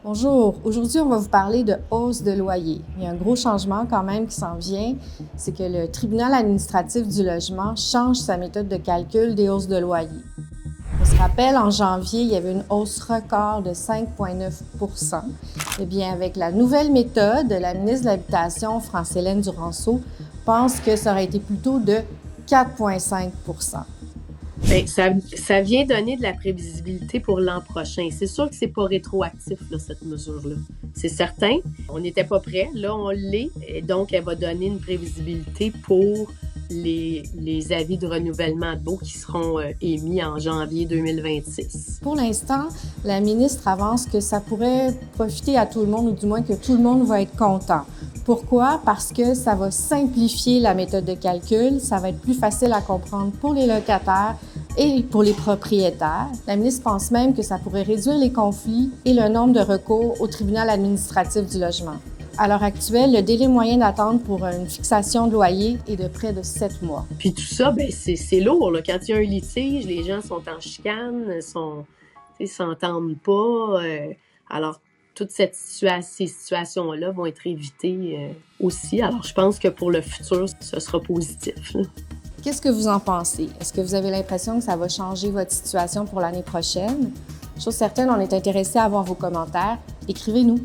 Bonjour, aujourd'hui on va vous parler de hausse de loyer. Il y a un gros changement quand même qui s'en vient, c'est que le tribunal administratif du logement change sa méthode de calcul des hausses de loyer. On se rappelle, en janvier, il y avait une hausse record de 5,9 %. Eh bien, avec la nouvelle méthode, la ministre de l'Habitation, France-Hélène Duranceau, pense que ça aurait été plutôt de 4,5 %. Bien, ça vient donner de la prévisibilité pour l'an prochain. C'est sûr que c'est pas rétroactif, là, cette mesure-là. C'est certain. On n'était pas prêt. Là, on l'est. Et donc, elle va donner une prévisibilité pour les avis de renouvellement de baux qui seront émis en janvier 2026. Pour l'instant, la ministre avance que ça pourrait profiter à tout le monde, ou du moins que tout le monde va être content. Pourquoi? Parce que ça va simplifier la méthode de calcul, ça va être plus facile à comprendre pour les locataires et pour les propriétaires. La ministre pense même que ça pourrait réduire les conflits et le nombre de recours au tribunal administratif du logement. À l'heure actuelle, le délai moyen d'attente pour une fixation de loyer est de près de 7 mois. Puis tout ça, ben c'est lourd, là. Quand il y a un litige, les gens sont en chicane, s'entendent pas. Alors, toutes ces situations-là vont être évitées aussi. Alors, je pense que pour le futur, ce sera positif, là. Qu'est-ce que vous en pensez? Est-ce que vous avez l'impression que ça va changer votre situation pour l'année prochaine? Chose certaine, on est intéressé à avoir vos commentaires. Écrivez-nous.